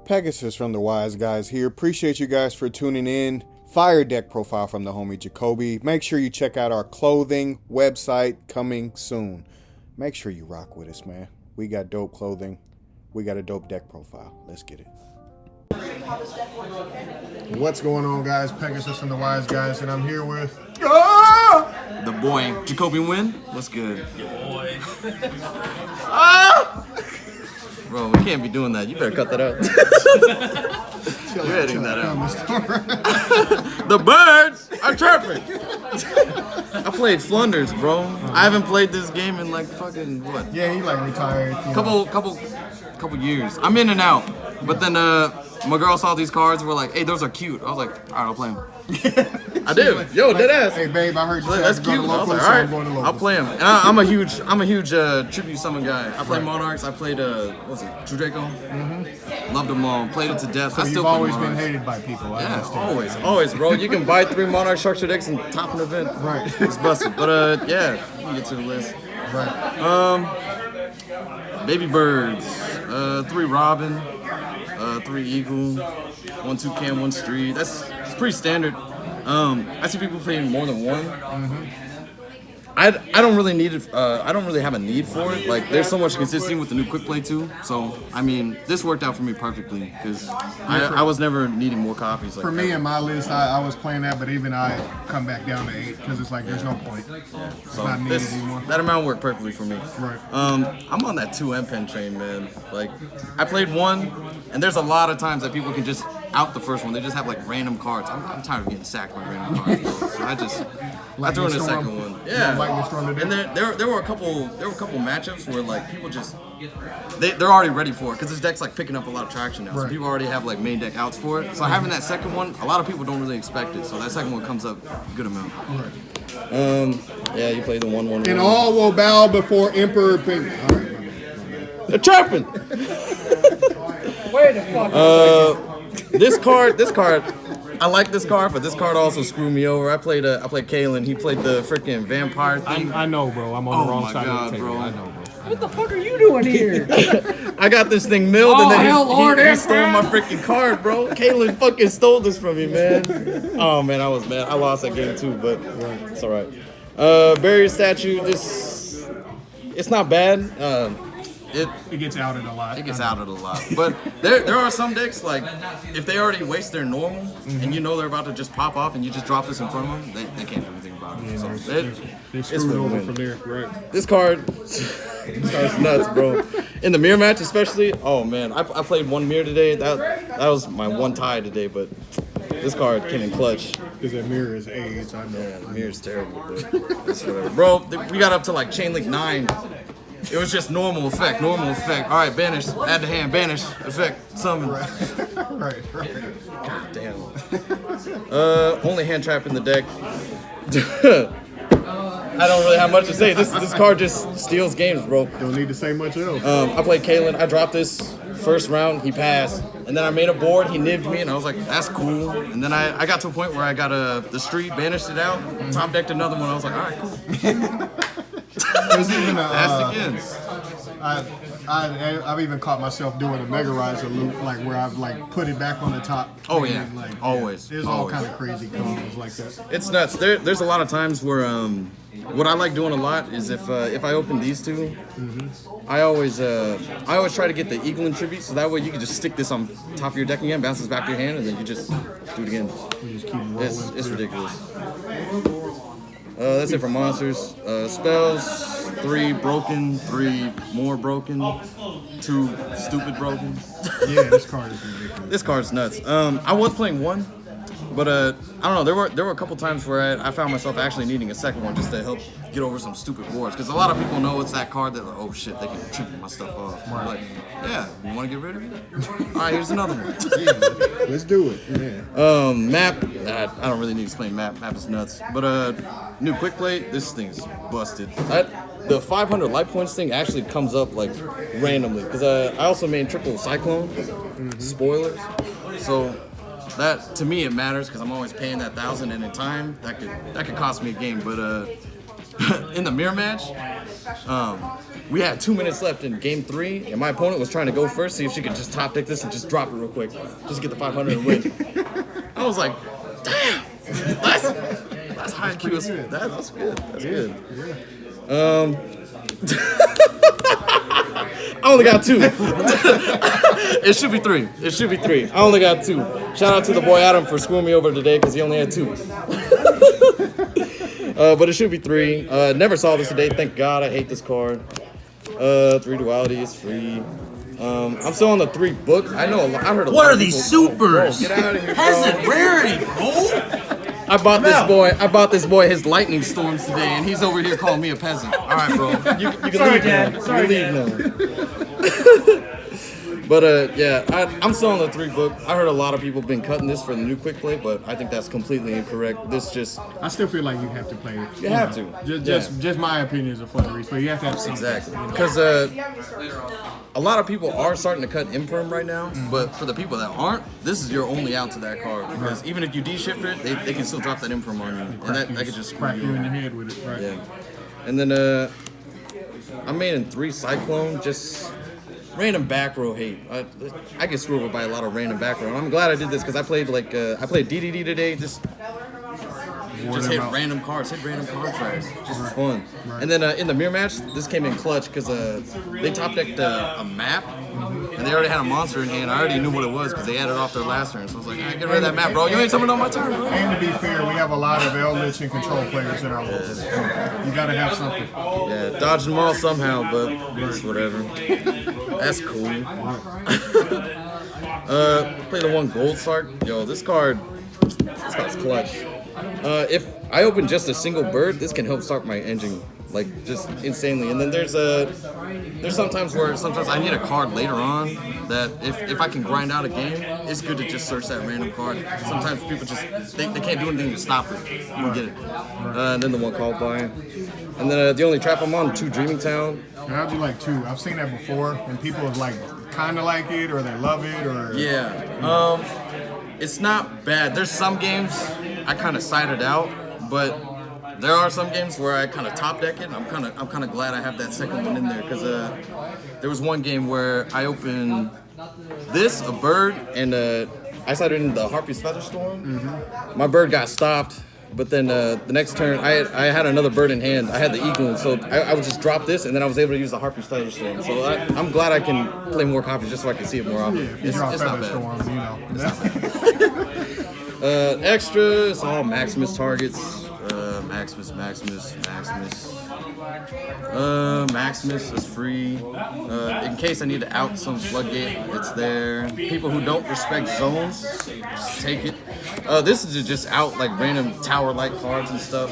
Pegasus from the Wise Guys here. Appreciate you guys for tuning in. Fire deck profile from the homie Jacobe. Make sure you check out our clothing website coming soon. Make sure you rock with us, man. We got dope clothing. We got a dope deck profile. Let's get it. What's going on, guys? Pegasus from the Wise Guys, and I'm here with the boy, Jacobe Nguyen. What's good? Your boy. Bro, we can't be doing that. You better cut that out. You're editing that out. The birds are chirping. I played Floowandereeze, bro. I haven't played this game in like fucking what? Yeah, he like retired. Couple years. I'm in and out. But then my girl saw these cards and we're like, hey, those are cute. I was like, all right, I'll play them. I did. Yo, dead ass. Hey, babe, I heard you. That's cute. I was like, all right, I'll play them. And I'm a huge tribute summon guy. I play Monarchs. I played what was it, True Draco? Loved them all. Played it to death. So I still you've always play been Monarchs. hated by people. Yeah, always, bro. You can buy 3 Monarch structure decks and top an event. Right. It's busted. But yeah, we can get to the list. Right. Baby birds. 3 Robin. 3 Eagle. 1 Toucan, 1 Street. It's pretty standard. I see people playing more than one. I don't really need it. I don't really have a need for it. Like, there's so much consistency with the new quick play too. So I mean, this worked out for me perfectly because I was never needing more copies. Like for me, in my list, I was playing that, but even I come back down to 8 because it's like there's no point. Yeah. It's So not needed anymore. that amount worked perfectly for me. Right. I'm on that 2 M-Pen train, man. Like, I played 1, and there's a lot of times that people can just out the first one. They just have like random cards. I'm tired of getting sacked by random cards, bro. So I threw in a second one. Yeah. And there were a couple matchups where like people just they're already ready for it because this deck's like picking up a lot of traction now. So people already have like main deck outs for it. So having that second one, a lot of people don't really expect it. So that second one comes up a good amount. Yeah, you played the 1/1. And all will bow before Emperor Pink. All right. They're chirping. Where the fuck? This card. I like this card, but this card also screwed me over. I played Kalen. He played the freaking vampire thing. I know, bro. I'm on the wrong side of the table. bro. I know, bro. What the fuck are you doing here? I got this thing milled, and then Lord, he stole my freaking card, bro. Kalen fucking stole this from me, man. Oh man, I was mad. I lost that game too, but it's all right. Barrier statue. It's not bad. It gets outed a lot. It gets outed a lot. But there are some decks, like, if they already waste their normal, and you know they're about to just pop off, and you just drop this in front of them, they can't do anything about it. Yeah, So they're screwed over from there. Right. This card's nuts, bro. In the mirror match especially, oh man, I played 1 mirror today. That was my 1 tie today, but this card came in clutch. Because that mirror is AIDS, I know. Yeah, the mirror's terrible, but it's whatever. Bro, we got up to like Chain Link 9. It was just normal effect. All right, banish, add the hand, banish, effect, summon. Right. God damn. Only hand trap in the deck. I don't really have much to say. This card just steals games, bro. Don't need to say much else. I played Kalen. I dropped this first round. He passed, and then I made a board. He nibbed me, and I was like, "That's cool." And then I got to a point where I got the street, banished it out, top decked another one. I was like, "All right, cool." There's even I've even caught myself doing a Mega Riser loop, like where I've like put it back on the top. Oh yeah, like, always. There's all kind of crazy combos like that. It's nuts. There's a lot of times where what I like doing a lot is if I open these 2, I always try to get the Eagle and Tribute, so that way you can just stick this on top of your deck again, bounces back to your hand, and then you just do it again. You just keep rolling. It's ridiculous. That's it for monsters. Spells, 3 broken, 3 more broken, 2 stupid broken. Yeah, this card is ridiculous. This card's nuts. I was playing 1, but I don't know. There were a couple times where I found myself actually needing a second one just to help get over some stupid boards. Because a lot of people know it's that card that, like, oh shit, they can tribute my stuff off. I'm like, yeah, you want to get rid of it? All right, here's another one. Yeah, let's do it. Yeah. Map. I don't really need to explain map. Map is nuts. But new quick play. This thing's busted. The 500 light points thing actually comes up like randomly because I also made triple cyclone spoilers. So that to me it matters because I'm always paying that 1,000, and in time that could cost me a game. But in the mirror match, we had 2 minutes left in game 3, and my opponent was trying to go first, see if she could just top deck this and just drop it real quick, just get the 500 and win. I was like, damn, that's high IQ. That's good. That's good. I only got 2. It should be 3. It should be 3. I only got 2. Shout out to the boy Adam for screwing me over today because he only had 2. But it should be 3. Never saw this today. Thank God. I hate this card. 3 duality is free. I'm still on the 3 book. I know. I heard a lot. What are of these people, supers? Bro, get out of here, Peasant bro. rarity, bro. I bought this boy his lightning storms today, and he's over here calling me a peasant. All right, bro. You can leave now. Sorry, you can leave now. But yeah, I'm still on the 3 book. I heard a lot of people have been cutting this for the new quick play, but I think that's completely incorrect. This just I still feel like you have to play it. you have to. Just my opinion is a Floowandereeze, but you have to have something. Exactly. You know? Because a lot of people are starting to cut imperm right now, but for the people that aren't, this is your only out to that card. Because even if you de-shift it, they can still drop that imperm on you. And that could just screw crack you in you. the head with it, right? Yeah. And then I made in 3 Cyclone, just random back row hate. I get screwed over by a lot of random back row. I'm glad I did this because I played DDD today, just hit random cards, hit random contracts. Just for fun. Right. And then in the mirror match, this came in clutch because they top decked a map, and they already had a monster in hand. I already knew what it was because they had it off their last turn. So I was like, get rid of that map, bro. You ain't coming on my turn, bro. And to be fair, we have a lot of Eldritch and control players in our list. You gotta have something. Yeah, dodged them all somehow, but it's whatever. That's cool. Play the 1 Gold Sark. Yo, this card's clutch. If I open just a single bird, this can help start my engine, like just insanely. And then there's sometimes where I need a card later on that if I can grind out a game, it's good to just search that random card. Sometimes people just they can't do anything to stop it. You get it. And then the 1 Called By. And then the only trap I'm on, 2 Dreaming Town. How'd you like 2? I've seen that before, and people have like kind of like it, or they love it, or Yeah. It's not bad. There's some games I kind of sided out, but there are some games where I kind of top deck it. I'm kind of glad I have that second one in there because there was one game where I opened this, a bird, and I sided in the Harpy's Featherstorm. Mm-hmm. My bird got stopped, but then the next turn I had another bird in hand. I had the eagle, so I would just drop this, and then I was able to use the Harpy's Featherstorm. So I'm glad I can play more copies just so I can see it more often. yeah, if you drop It's not bad. Featherstorms, you know. Extra, it's all Maximus targets. Maximus. Maximus is free. In case I need to out some floodgate, it's there. People who don't respect zones, just take it. This is to just out like random tower-like cards and stuff.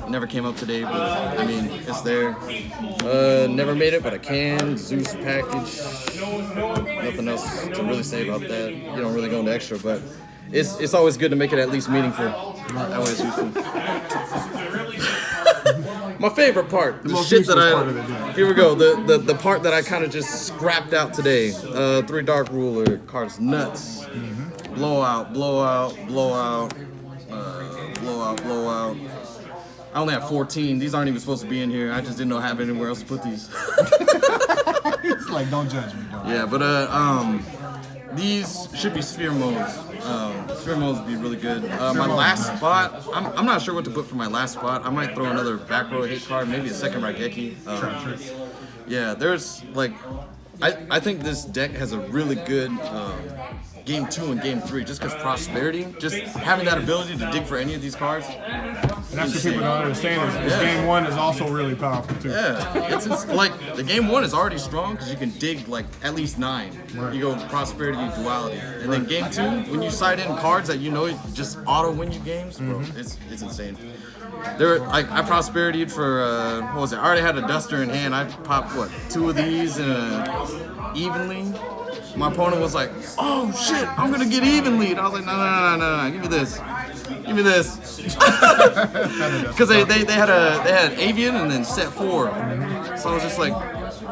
Never came up today, but I mean, it's there. Never made it, but I can. Zeus package. Nothing else to really say about that. You don't really go into extra, but it's always good to make it at least meaningful. That way it's useful. My favorite part, the most shit that useless part of the day. here we go, the part that I kind of just scrapped out today. 3 Dark Ruler, cards nuts. Blowout. I only have 14. These aren't even supposed to be in here. I just didn't know I have anywhere else to put these. Like, don't judge me. Don't. Yeah, but these should be sphere modes. Sphere modes would be really good. My last spot, I'm not sure what to put for my last spot. I might throw another back row hate card, maybe a second Raigeki. Yeah, there's like, I think this deck has a really good game 2 and game 3, just because prosperity, just having that ability to dig for any of these cards. And that's what people don't understand is game 1 is also really powerful too. Yeah, it's like the game 1 is already strong because you can dig like at least 9. Right. You go prosperity, duality, and then game 2 when you side in cards that you know just auto win you games, bro. It's insane. I prosperitied for what was it? I already had a duster in hand. I popped 2 of these and evenly. My opponent was like, "Oh shit, I'm gonna get evenly." And I was like, "No, give me this." Because they had avian and then set 4. So I was just like,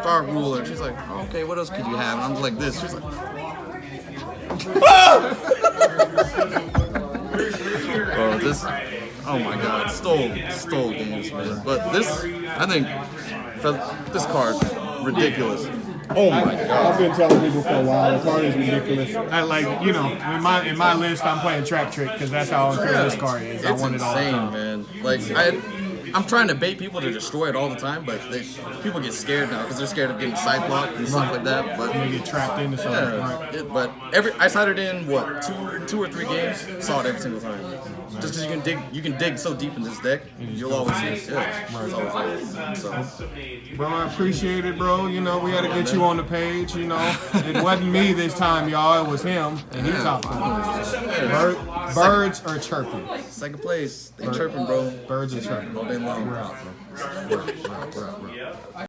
Dark Ruler. She's like, oh, "Okay, what else could you have?" And I'm like this. She's like, "Oh, this." Oh my God, stole games, man. But this, I think, this card ridiculous. Oh my I've god. been telling people for a while, the card is ridiculous. I like, you know, in my list, I'm playing Trap Trick because that's how unfair this card is. I It's want it all the insane, time. man. Like I'm trying to bait people to destroy it all the time, but people get scared now because they're scared of getting side blocked and stuff like that. But They get trapped into something. yeah, Right? but I sided in what two or three games, saw it every single time. Just because you can dig so deep in this deck, you'll always see it. Yeah, it's always there. So Bro, I appreciate it, bro. You know, we had to get you on the page. You know, it wasn't me this time, y'all. It was him, and he top Birds are chirping. second place, they chirping, bro. Birds are chirping. All day long. We're out, bro. We're out.